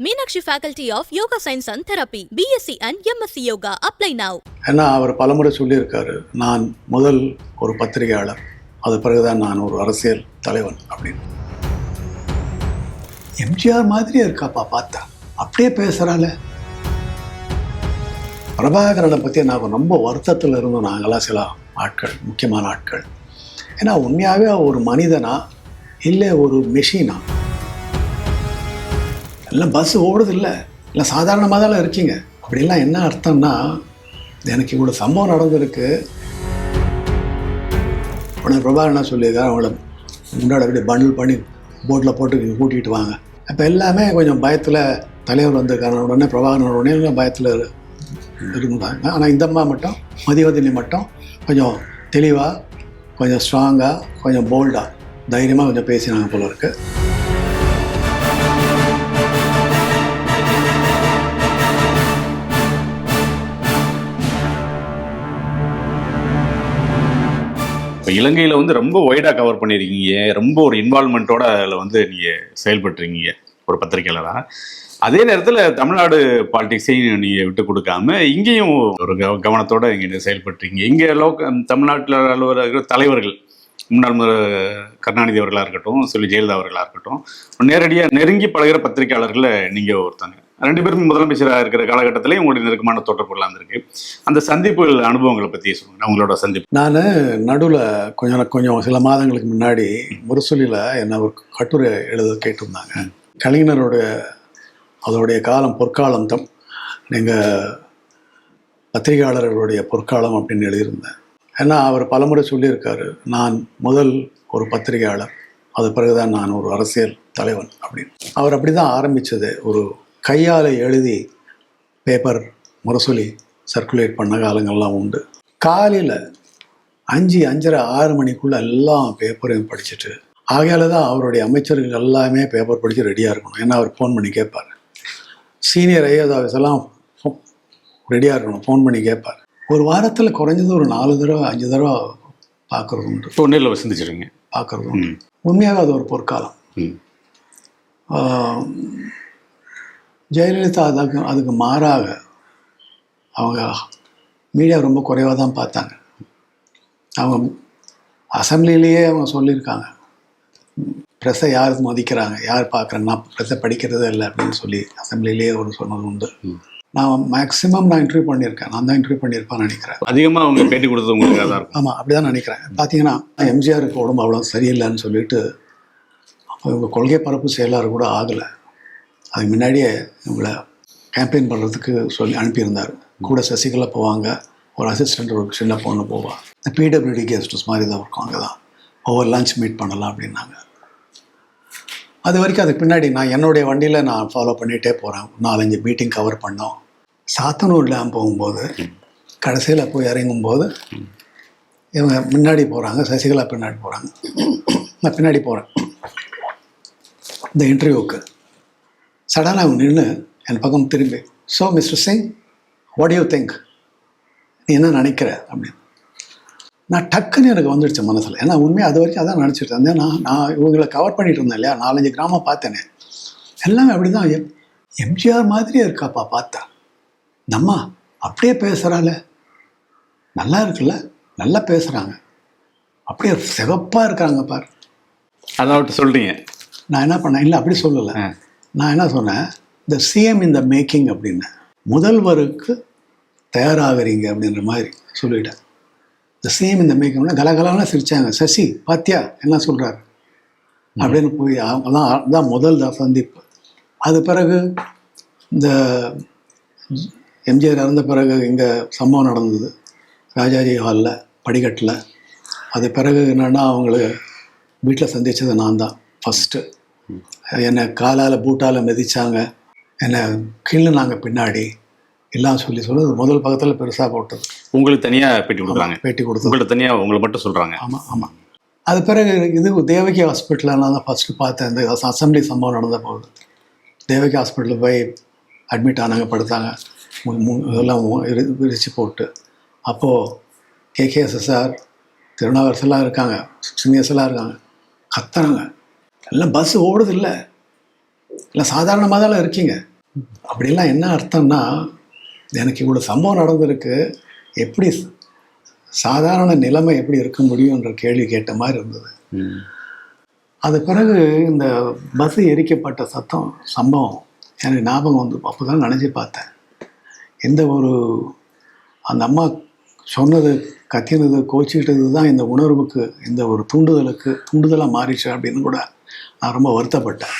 Meenakshi Faculty of Yoga Science and Therapy, BSc and MSc Yoga. Apply now. ஏன்னா அவர் பலமுறை சொல்லியிருக்காரு, நான் முதல் ஒரு பத்திரிகையாளர், அது பிறகுதான் நான் ஒரு அரசியல் தலைவன் அப்படின்னு. எம்ஜிஆர் மாதிரியே இருக்காப்பா பார்த்தா, அப்படியே பேசுகிறாள். பிரபாகரனை பற்றி நான் ரொம்ப வருத்தத்தில் இருந்தோம் நாங்களாம், சில ஆட்கள், முக்கியமான ஆட்கள். ஏன்னா உண்மையாகவே ஒரு மனிதனா இல்லை ஒரு மெஷினா? எல்லாம் பஸ் ஓடுது இல்லை சாதாரணமாக தான் இருக்கீங்க. அப்படிலாம் என்ன அர்த்தம்னா, எனக்கு இவ்வளோ சம்பவம் நடந்திருக்கு. உடனே பிரபாகரனா சொல்லியிருக்காரு, அவங்கள முன்னாடி அப்படியே பண்டில் பண்ணி போட்டில் போட்டு கூட்டிகிட்டு வாங்க. அப்போ எல்லாமே கொஞ்சம் பயத்தில் தலைவர் வந்திருக்காங்க. உடனே பிரபாகரன் உடனே பயத்தில் இருந்தாங்க. ஆனால் இந்த அம்மா மட்டும், மதிவதனி மட்டும் கொஞ்சம் தெளிவாக, கொஞ்சம் ஸ்ட்ராங்காக, கொஞ்சம் போல்டாக, தைரியமாக கொஞ்சம் பேசினாங்க போல இருக்கு. இப்போ இலங்கையில் வந்து ரொம்ப ஒய்டாக கவர் பண்ணியிருக்கீங்க, ரொம்ப ஒரு இன்வால்மெண்ட்டோட அதில் நீங்கள் செயல்பட்டுருக்கீங்க ஒரு பத்திரிகையாளராக. அதே நேரத்தில் தமிழ்நாடு பாலிடிக்ஸையும் நீங்கள் விட்டு கொடுக்காம இங்கேயும் ஒரு கவனத்தோடு இங்கே செயல்பட்டுருக்கீங்க. இங்கே தமிழ்நாட்டில் அலுவலர்கள் தலைவர்கள், முன்னாள் கருணாநிதி அவர்களாக இருக்கட்டும், ஜெயலலிதா அவர்களாக இருக்கட்டும், நேரடியாக நெருங்கி பழகிற பத்திரிகையாளர்களில் நீங்கள் ஒருத்தங்க. 2 பேரும் முதலமைச்சராக இருக்கிற காலகட்டத்திலே உங்களுடைய நெருக்கமான தோற்றப்படலாம் இருந்திருக்கு. அந்த சந்திப்புகள் அனுபவங்களை பற்றி சொல்லுங்கள், அவங்களோட சந்திப்பு. நான் நடுவில் கொஞ்சம் சில மாதங்களுக்கு முன்னாடி முரசொலியில் என்ன ஒரு கட்டுரை எழுத கேட்டிருந்தாங்க. கலைஞருடைய அதோடைய காலம் பொற்காலம் தான், எங்கள் பத்திரிகையாளர்களுடைய பொற்காலம் அப்படின்னு எழுதியிருந்தேன். ஏன்னா அவர் பலமுறை சொல்லியிருக்காரு, நான் முதல் ஒரு பத்திரிகையாளர், அது பிறகுதான் நான் ஒரு அரசியல் தலைவன் அப்படின்னு. அவர் அப்படி தான் ஆரம்பித்தது. ஒரு கையால் எழுதி பேப்பர் முரசொலி சர்க்குலேட் பண்ண காலங்கள்லாம் உண்டு. காலையில் 5, 5:30, 6 மணிக்குள்ளே எல்லாம் பேப்பரையும் படிச்சுட்டு, ஆகையால் தான் அவருடைய அமைச்சர்கள் எல்லாமே பேப்பர் படித்து ரெடியாக இருக்கணும். ஏன்னா அவர் ஃபோன் பண்ணி கேட்பார். சீனியர் ஐஏஎஸ் ஆஃபீஸெல்லாம் ரெடியாக இருக்கணும், ஃபோன் பண்ணி கேட்பார். ஒரு வாரத்தில் குறைஞ்சது ஒரு 4 தடவை 5 தடவை பார்க்குறது உண்டு. இப்போ நேரில் சந்திச்சிருங்க, பார்க்குறது உண்டு. உண்மையாக அது ஒரு பொற்காலம். ஜெயலலிதா அதுக்கு மாறாக அவங்க மீடியா ரொம்ப குறைவாக தான் பார்த்தாங்க. அவங்க அசம்பிளிலேயே அவங்க சொல்லியிருக்காங்க, ப்ரெஸ்ஸை யார் மதிக்கிறாங்க, யார் பார்க்குறாங்க, நான் ப்ரெஸ்ஸை படிக்கிறதே இல்லை அப்படின்னு சொல்லி அசம்பிளிலேயே ஒரு சொன்னது உண்டு. நான் மேக்ஸிமம் இன்டர்வியூ பண்ணியிருக்கேன், நான் தான் இன்டர்வியூ பண்ணியிருப்பான்னு நினைக்கிறேன். அதிகமாக அவங்க பேட்டி கொடுத்தது உங்களுக்கு தான் இருக்கும். ஆமாம், அப்படி தான் நினைக்கிறேன். பார்த்தீங்கன்னா எம்ஜிஆருக்கு உடம்பு அவ்வளோ சரியில்லைன்னு சொல்லிட்டு அப்போ இவங்க கொள்கை பரப்பு செயலாளர் கூட ஆகலை. அதுக்கு முன்னாடியே இவங்களை கேம்பெயின் பண்ணுறதுக்கு சொல்லி அனுப்பியிருந்தார். கூட சசிகலா போவாங்க, ஒரு அசிஸ்டண்ட், ஒரு சின்ன பொண்ணு போவாள். இந்த பிடபிள்யூடி கெஸ்ட் ஹவுஸ் மாதிரி தான் இருக்கும், அங்கே தான் ஒவ்வொரு லஞ்ச் மீட் பண்ணலாம் அப்படின்னாங்க. அது வரைக்கும் அதுக்கு பின்னாடி நான் என்னுடைய வண்டியில் நான் ஃபாலோ பண்ணிகிட்டே போகிறேன். 4-5 மீட்டிங் கவர் பண்ணோம். சாத்தனூர் டேம் போகும்போது கடைசியில் போய் இறங்கும்போது இவங்க முன்னாடி போகிறாங்க, சசிகலா பின்னாடி போகிறாங்க. நான் பின்னாடி போகிறேன் இந்த இன்டர்வியூவுக்கு. சடனாக அவங்க நின்று என் பக்கம் திரும்பி, so mister Singh, what you think, நீ என்ன நினைக்கிற அப்படின்னு. நான் டக்குன்னு எனக்கு வந்துடுச்சு மனசில். ஏன்னா உண்மையாக அது வரைக்கும் அதான் நினச்சிட்டு இருந்தேன். நான் இவங்களை கவர் பண்ணிகிட்டு இருந்தேன் இல்லையா, 4-5 கிராமம் பார்த்தேனே, எல்லாமே அப்படி தான். எம்ஜிஆர் மாதிரியே இருக்காப்பா பார்த்தா, நம்ம அப்படியே பேசுகிறாள், நல்லா இருக்குல்ல, நல்லா பேசுகிறாங்க, அப்படியே சிவப்பாக இருக்கிறாங்க பார். அதான் சொல்கிறீங்க. நான் என்ன பண்ணேன், இல்லை அப்படி சொல்லலை. நான் என்ன சொன்னேன், த சிஎம் இன் த மேக்கிங் அப்படின்னு, முதல்வருக்கு தயாராகிறீங்க அப்படின்ற மாதிரி சொல்லிட்டேன். த சிஎம் இந்த மேக்கிங்னா கலகலான சிரித்தாங்க. சசி பாத்தியா என்ன சொல்கிறாரு அப்படின்னு போய் அதான் முதல் சந்திப்பு. அது பிறகு இந்த எம்ஜிஆர் இறந்த பிறகு இங்கே சம்பவம் நடந்தது ராஜாஜி ஹாலில் படிக்கட்டில். அது பிறகு என்னென்னா அவங்கள வீட்டில் சந்தித்தது நான் தான் ஃபஸ்ட்டு. என்னை காலால் பூட்டால் மிதித்தாங்க, என்னை கிள்ளுனாங்க பின்னாடி எல்லாம் சொல்லி முதல் பக்கத்தில் பெருசாக போட்டது. உங்களுக்கு தனியாக பேட்டி கொடுக்குறாங்க, பேட்டி கொடுத்து உங்களுக்கு தனியாக உங்களை மட்டும் சொல்கிறாங்க. ஆமாம் ஆமாம். அது பிறகு இது தேவகி ஹாஸ்பிட்டலில் நான் தான் ஃபஸ்ட்டு பார்த்தேன். இந்த அசம்பிளி சம்பவம் நடந்த போது தேவகி ஹாஸ்பிட்டலில் போய் அட்மிட் ஆனாங்க, படுத்தாங்க, இதெல்லாம் விரிச்சு போட்டு. அப்போது KKSSR திருநாவரசெல்லாம் இருக்காங்க, சீனியர்ஸ் எல்லாம் இருக்காங்க, கத்துறாங்க. எல்லாம் பஸ் ஓடுது இல்லை இல்லை சாதாரணமாக தான் இருக்கீங்க. அப்படிலாம் என்ன அர்த்தம்னா, எனக்கு இவ்வளோ சம்பவம் நடந்திருக்கு, எப்படி சாதாரண நிலைமை எப்படி இருக்க முடியுன்ற கேள்வி கேட்ட மாதிரி இருந்தது. அது பிறகு இந்த பஸ் எரிக்கப்பட்ட சம்பவம் எனக்கு ஞாபகம் வந்து அப்போ தான் நினச்சி பார்த்தேன். எந்த ஒரு அந்த அம்மா சொன்னது, கத்தினது, கோச்சிக்கிட்டது தான் இந்த உணர்வுக்கு, இந்த ஒரு தூண்டுதலாக மாறிச்சு அப்படின்னு கூட நான் ரொம்ப வருத்தப்பட்டேன்.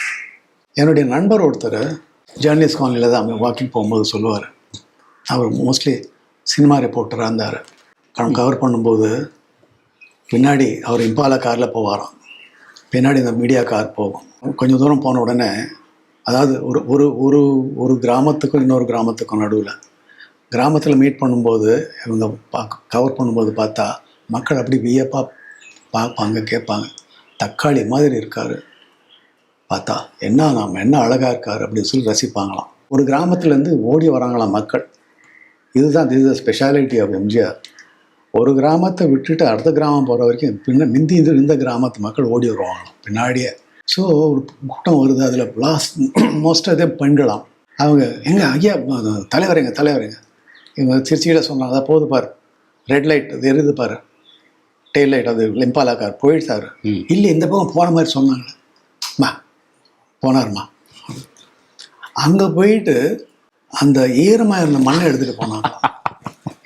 என்னுடைய நண்பர் ஒருத்தர் ஜேர்னலிஸ்ட் காலனியில் தான் வாக்கிங் போகும்போது சொல்லுவார். அவர் மோஸ்ட்லி சினிமா ரிப்போர்ட்டராக இருந்தார். கவர் பண்ணும்போது பின்னாடி அவர் இம்பாலா காரில் போவாராம். பின்னாடி இந்த மீடியா கார் போகும். கொஞ்சம் தூரம் போன உடனே, அதாவது ஒரு ஒரு ஒரு ஒரு கிராமத்துக்கும் இன்னொரு கிராமத்துக்கும் நடுவில், கிராமத்தில் மீட் பண்ணும்போது இவங்க கவர் பண்ணும்போது பார்த்தா மக்கள் அப்படி வியப்பாக பார்ப்பாங்க, கேட்பாங்க. தக்காளி மாதிரி இருக்கார், பார்த்தா என்ன அழகாக இருக்கார் அப்படின்னு சொல்லி ரசிப்பாங்களாம். ஒரு கிராமத்துலேருந்து ஓடி வராங்களாம் மக்கள். இதுதான் ஸ்பெஷாலிட்டி ஆஃப் எம்ஜிஆர். ஒரு கிராமத்தை விட்டுட்டு அடுத்த கிராமம் போகிற வரைக்கும் மிந்தி இந்த கிராமத்து மக்கள் ஓடி வருவாங்களாம் பின்னாடியே. ஸோ ஒரு கூட்டம் வருது, அதில் மோஸ்ட்டாக இதே பெண்களாம். அவங்க ஐயா தலைவருங்க இவங்க சிரிச்சிக்கிட்ட சொன்னாங்க, அதை போது பாரு, ரெட் லைட் அது எரிது பாரு, டெயில் லைட் அது இம்பாலா கார் போயிட்டாரு. இல்லை இந்த பக்கம் போன மாதிரி சொன்னாங்களே, போனார்மா. அங்கே போயிட்டு அந்த ஈரமாக இருந்த மண்ணை எடுத்துகிட்டு போனாங்க.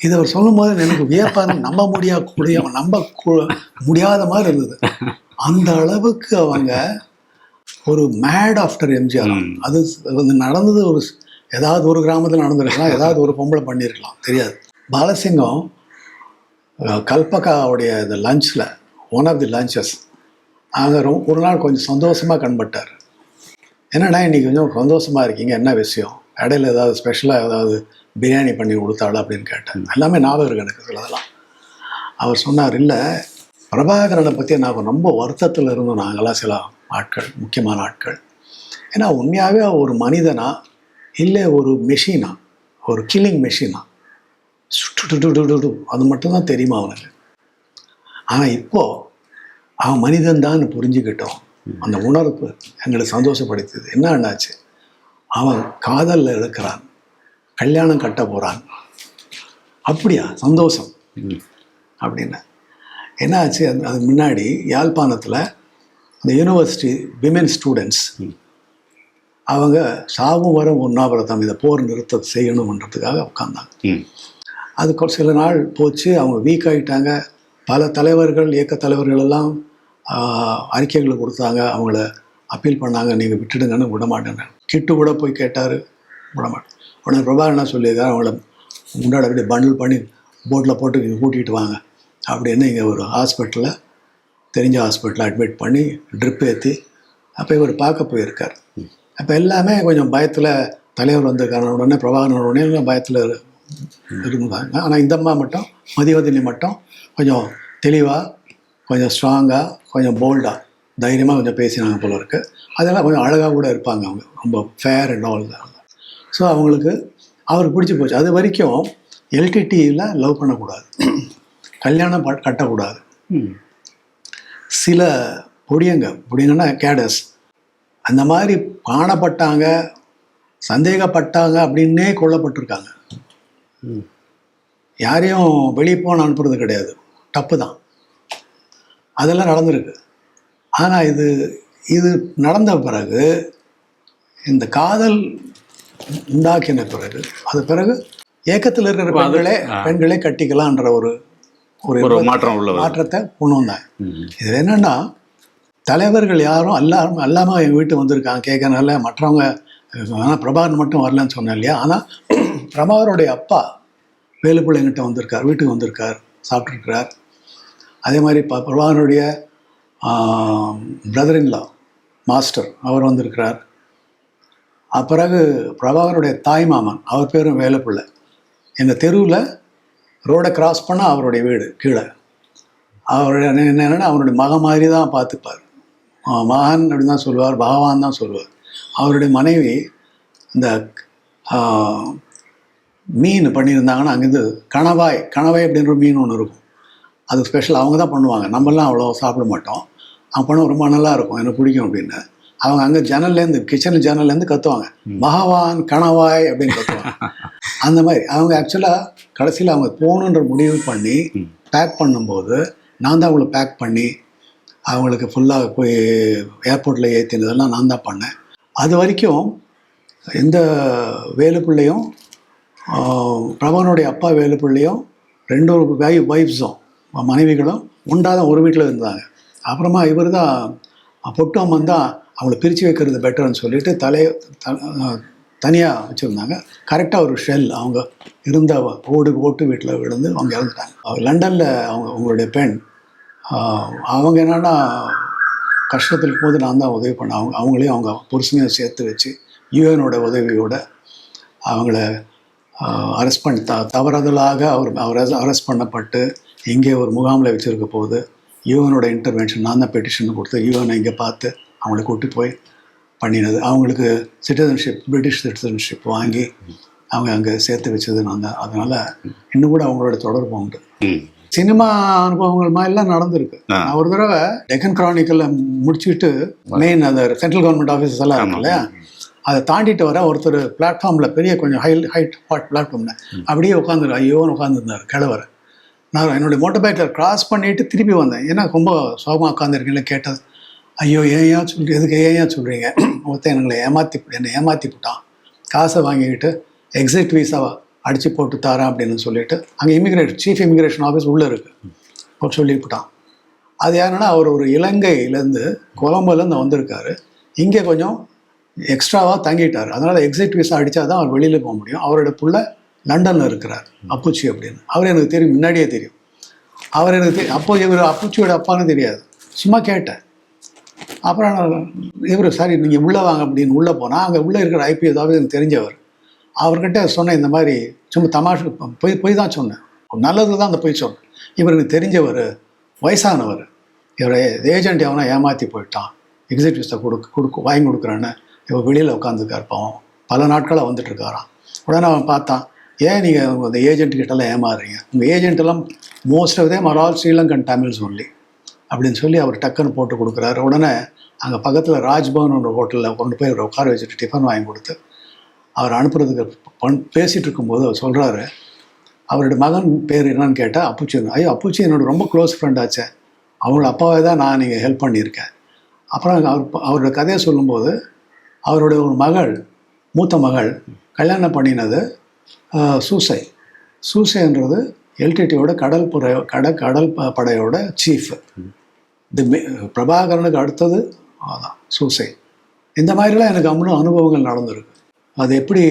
இதை அவர் சொல்லும் போது எனக்கு வியப்பாக, நம்ப முடியாத மாதிரி இருந்தது. அந்த அளவுக்கு அவங்க ஒரு மேட் ஆஃப்டர் எம்ஜிஆர். அது வந்து நடந்தது ஏதாவது ஒரு கிராமத்தில் நடந்திருக்கலாம், ஏதாவது ஒரு பொம்பளை பண்ணியிருக்கலாம், தெரியாது. பாலசிங்கம் கல்பக்காவுடைய இந்த லஞ்சில், ஒன் ஆஃப் தி லஞ்சஸ், அங்கே ஒரு நாள் கொஞ்சம் சந்தோஷமாக கண்பட்டார். என்னடா இன்றைக்கி கொஞ்சம் சந்தோஷமாக இருக்கீங்க, என்ன விஷயம், இடையில ஏதாவது ஸ்பெஷலாக ஏதாவது பிரியாணி பண்ணி கொடுத்தாள் அப்படின்னு கேட்டேன். எல்லாமே ஞாபகம் இருக்கு எனக்கு சிலதெல்லாம். அவர் சொன்னார், இல்லை பிரபாகரனை பற்றி நான் ரொம்ப வருத்தத்தில் இருந்தோம் நாங்களாம், சில ஆட்கள், முக்கியமான ஆட்கள். ஏன்னா உண்மையாகவே ஒரு மனிதனா இல்லை ஒரு மெஷினா, ஒரு கில்லிங் மெஷினா, சுட்டு அது மட்டும்தான் தெரியுமா அவனுக்கு. ஆனால் இப்போது அவன் மனிதன் தான் புரிஞ்சுக்கிட்டோம். அந்த உணர்வு எங்களை சந்தோஷப்படுத்துது. என்ன என்னாச்சு, அவன் காதலில் இருக்கிறான், கல்யாணம் கட்ட போகிறான். அப்படியா, சந்தோஷம் அப்படின்னு. என்ன ஆச்சு, அதுக்கு முன்னாடி யாழ்ப்பாணத்தில் அந்த யூனிவர்சிட்டி விமென் ஸ்டூடெண்ட்ஸ் அவங்க சாவும் வர உண்ணாவிரதம், இதை போர் நிறுத்த செய்யணுன்றதுக்காக உட்காந்தாங்க. அது சில நாள் போச்சு, அவங்க வீக் ஆகிட்டாங்க. பல தலைவர்கள், இயக்க தலைவர்கள் எல்லாம் அறிக்கைகளை கொடுத்தாங்க, அவங்கள அப்பீல் பண்ணாங்க, நீங்கள் விட்டுடுங்கன்னு விடமாட்டேங்க. கிட்டு கூட போய் கேட்டார், விடமாட்டேன். உடனே பிரபாகரன் என்ன சொல்லியிருக்காரு, அவங்கள முன்னாடி அப்படி பண்டில் பண்ணி போட்டில் போட்டு நீங்கள் கூட்டிகிட்டு வாங்க அப்படின்னு இங்கே ஒரு ஹாஸ்பிட்டலில், தெரிஞ்ச ஹாஸ்பிட்டலில் அட்மிட் பண்ணி ட்ரிப் ஏற்றி அப்போ இவர் பார்க்க போயிருக்கார். அப்போ எல்லாமே கொஞ்சம் பயத்தில், தலைவர் வந்திருக்கான உடனே பிரபாகரன் உடனே பயத்தில் இருந்தாங்க. ஆனால் இந்த அம்மா மட்டும், மதிவதனி மட்டும் கொஞ்சம் தெளிவாக, கொஞ்சம் ஸ்ட்ராங்காக, கொஞ்சம் போல்டாக, தைரியமாக கொஞ்சம் பேசினாங்க போல இருக்குது. அதெல்லாம் கொஞ்சம் அழகாக கூட இருப்பாங்க அவங்க, ரொம்ப ஃபேர் அண்ட் ஆல் தான். ஸோ அவருக்கு பிடிச்சி போச்சு. அது வரைக்கும் எல்டிடியில் லவ் பண்ணக்கூடாது, கல்யாணம் கட்டக்கூடாது. சில பொடியங்கன்னா கேடஸ் அந்த மாதிரி காணப்பட்டாங்க, சந்தேகப்பட்டாங்க அப்படின்னே கொல்லப்பட்டிருக்காங்க. யாரையும் வெளியே போன அனுப்புறது கிடையாது, தப்பு தான், அதெல்லாம் நடந்திருக்கு. ஆனால் இது நடந்த பிறகு, இந்த காதல் உண்டாக்கின பிறகு, அது பிறகு ஏக்கத்தில் இருக்கிற பெண்களே கட்டிக்கலான்ற ஒரு மாற்றத்தை கொண்டு வந்தாங்க. இதில் என்னன்னா, தலைவர்கள் யாரும் எல்லாமே எங்கள் வீட்டு வந்திருக்காங்க கேட்கறனால, மற்றவங்க ஆனால் பிரபாகரன் மட்டும் வரலன்னு சொன்னேன் இல்லையா. ஆனால் பிரபாகருடைய அப்பா வேலுப்பிள்ளை எங்கிட்ட வந்திருக்கார், வீட்டுக்கு வந்திருக்கார், சாப்பிட்ருக்கிறார். அதே மாதிரி பிரபாகரனுடைய பிரதர் இன்லா மாஸ்டர் அவர் வந்திருக்கிறார். பிறகு பிரபாகருடைய தாய் மாமன், அவர் பேரும் வேலுப்பிள்ளை. எங்கள் தெருவில் ரோடை கிராஸ் பண்ணால் அவருடைய வீடு கீழே. அவருடைய என்னென்னா அவருடைய மகன் மாதிரி தான் பார்த்துப்பார், மகன் அப்படின்னு தான் சொல்லுவார், பகவான் தான் சொல்லுவார். அவருடைய மனைவி இந்த மீன் பண்ணியிருந்தாங்கன்னா, அங்கேருந்து கணவாய் அப்படின்ற மீன் ஒன்று இருக்கும், அது ஸ்பெஷல் அவங்க தான் பண்ணுவாங்க, நம்மளாம் அவ்வளோ சாப்பிட மாட்டோம். அவங்க பண்ண ரொம்ப நல்லாயிருக்கும், எனக்கு பிடிக்கும் அப்படின்னு. அவங்க அங்கே ஜன்னல்லேருந்து கிச்சன் ஜன்னல்லேருந்து கத்துவாங்க, பகவான் கணவாய் அப்படின்னு கத்துவாங்க. அந்த மாதிரி அவங்க ஆக்சுவலாக கடைசியில் அவங்க போகணுன்ற முடிவு பண்ணி பேக் பண்ணும்போது நான் தான் அவங்கள பேக் பண்ணி அவங்களுக்கு ஃபுல்லாக போய் ஏர்போர்ட்டில் ஏற்றினதெல்லாம் நான் தான் பண்ணேன். அது வரைக்கும் இந்த வேலுப்பிள்ளையும் பிரபனுடைய அப்பா வேலுப்பிள்ளையும் 2 வைஃப்ஸும் மனைவிகளும் உண்டாதான் ஒரு வீட்டில் இருந்தாங்க. அப்புறமா இவர் தான் பொட்டம்மன் தான் அவங்கள பிரித்து வைக்கிறது பெட்டர்னு சொல்லிட்டு தனியாக வச்சுருந்தாங்க. கரெக்டாக ஒரு ஷெல் அவங்க இருந்த ஓட்டு வீட்டில் விழுந்து அவங்க இறந்துட்டாங்க. லண்டனில் அவங்களுடைய பெண் அவங்க என்னென்னா கஷ்டத்தில் இருக்கும்போது நான் தான் உதவி பண்ணேன். அவங்களையும் அவங்க புருஷனையும் சேர்த்து வச்சு யூஎனோட உதவியோடு அவங்கள அரெஸ்ட் பண்ணி தவறுதலாக அவர் அரெஸ்ட் பண்ணப்பட்டு இங்கே ஒரு முகாமில் வச்சுருக்க போது யூஎனோட இன்டர்வென்ஷன் நான் தான் பெட்டிஷன் கொடுத்து யூஎனை இங்கே பார்த்து அவங்கள கூட்டி போய் பண்ணினது. அவங்களுக்கு பிரிட்டிஷ் சிட்டிசன்ஷிப் வாங்கி அவங்க அங்கே சேர்த்து வச்சது நான் தான். அதனால் இன்னும் கூட அவங்களோட தொடர்பு உண்டு. சினிமா அனுபவங்கள் மாதிரிலாம் நடந்திருக்கு. நான் ஒரு தடவை டெக்கன் கிரானிக்கலில் முடிச்சுட்டு மெயின் அந்த சென்ட்ரல் கவர்மெண்ட் ஆஃபீஸஸ் எல்லாம் இருக்கு இல்லையா, அதை தாண்டிட்டு வர ஒருத்தர் பிளாட்ஃபார்மில் பெரிய கொஞ்சம் ஹைட் பிளாட்ஃபார்மில் அப்படியே ஐயோன்னு உட்காந்துருந்தார் கிழவர். நான் என்னுடைய மோட்டர் பைக்கில் கிராஸ் பண்ணிவிட்டு திருப்பி வந்தேன். ஏன்னா ரொம்ப சோகமாக உட்காந்துருக்கீங்களே கேட்டது. ஐயோ ஏன் சொல்லி எதுக்கு ஏன் சொல்கிறீங்க, ஒருத்தன் என்னை ஏமாற்றி போட்டான், காசை வாங்கிக்கிட்டு எக்ஸிட் வீசாவை அடித்து போட்டு தரேன் அப்படின்னு சொல்லிட்டு அங்கே சீஃப் இமிக்ரேஷன் ஆஃபீஸ் உள்ளே இருக்குது சொல்லிவிட்டான். அது யாருன்னா அவர் ஒரு இலங்கையிலேருந்து கொலம்போலேருந்து வந்திருக்காரு, இங்கே கொஞ்சம் எக்ஸ்ட்ராவாக தங்கிட்டார். அதனால் எக்ஸிட் வீசா அடித்தா தான் அவர் வெளியில் போக முடியும். அவரோட புள்ள லண்டனில் இருக்கிறார் அப்புச்சி அப்படின்னு. அவர் எனக்கு தெரியும், முன்னாடியே தெரியும். அவர் எனக்கு இவர் அப்புச்சியோட அப்பான்னு தெரியாது, சும்மா கேட்டேன். அப்புறம் இவர் சரி நீங்கள் உள்ளே வாங்க அப்படின்னு உள்ளே போனால் அங்கே உள்ளே இருக்கிற ஐபிஎஸ் ஆஃபீஸ் எனக்கு தெரிஞ்சவர். அவர்கிட்ட சொன்னேன் இந்த மாதிரி சும்மா தமாஷு போய் தான் சொன்னேன், நல்லது தான் அந்த போய் சொன்னேன். இவருக்கு தெரிஞ்சவர் வயசானவர், இவர் ஏஜென்ட் எவனா ஏமாற்றி போயிட்டான், எக்ஸிட் விசா வாங்கி கொடுக்குறான்னு இவர் வெளியில் உட்காந்துருக்கார். பாவம் பல நாட்களாக வந்துட்டுருக்காராம். உடனே அவன் பார்த்தான், ஏன் நீங்கள் அந்த ஏஜென்ட்டுக்கிட்டலாம் ஏமாறுறீங்க, உங்கள் ஏஜென்ட்டெல்லாம் most of them are all Sri Lankan Tamils only அப்படின்னு சொல்லி அவர் டக்குன்னு போட்டு கொடுக்குறாரு. உடனே அங்கே பக்கத்தில் ராஜ்பவன் ஒரு ஹோட்டலில் கொண்டு போய் அவர் உட்கார வச்சுட்டு டிஃபன் வாங்கி கொடுத்து அவர் அனுப்புறதுக்கு பேசிகிட்டு இருக்கும்போது அவர் சொல்கிறாரு, அவரோட மகன் பேர் என்னன்னு கேட்டால் அப்புச்சி. ஐயோ அப்புச்சி என்னோட ரொம்ப க்ளோஸ் ஃப்ரெண்ட் ஆச்சு, அவங்களோட அப்பாவை தான் நான் நீங்கள் ஹெல்ப் பண்ணியிருக்கேன். அப்புறம் அவரோட கதையை சொல்லும்போது அவருடைய ஒரு மகள், மூத்த மகள் கல்யாணம் பண்ணினது சூசைன்றது எல்டிடியோட கடல் படையோட சீஃப். பிரபாகரனுக்கு அடுத்தது அதான் சூசை. இந்த மாதிரிலாம் எனக்கு அனுபவங்கள் நடந்திருக்கு. அது எப்படி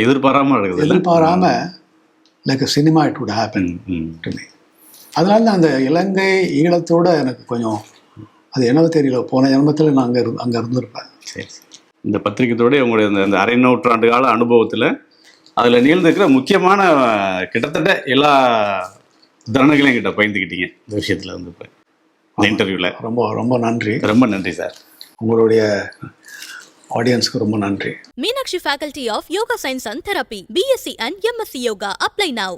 எதிர்பாராம like cinema it would happen to me. அதனால தான் அந்த இலங்கை ஈழத்தோட எனக்கு கொஞ்சம் அது என்னவோ தெரியல, போன ஜென்மத்தில் நான் அங்கே இருந்திருப்பேன். சரி, இந்த பத்திரிகைத்தோட உங்களுடைய இந்த அரை நூற்றாண்டு கால அனுபவத்தில் அதில் நிகழ்ந்திருக்கிற முக்கியமான கிட்டத்தட்ட எல்லா தருணங்களையும் கிட்ட பகிர்ந்துக்கிட்டீங்க இந்த விஷயத்தில் வந்து இப்போ இந்த இன்டர்வியூவில். ரொம்ப ரொம்ப நன்றி. ரொம்ப நன்றி சார். உங்களுடைய ஆடியன்ஸ்க்கு ரொம்ப நன்றி. Meenakshi Faculty of Yoga Science and Therapy, BSc and MSc Yoga. Apply now.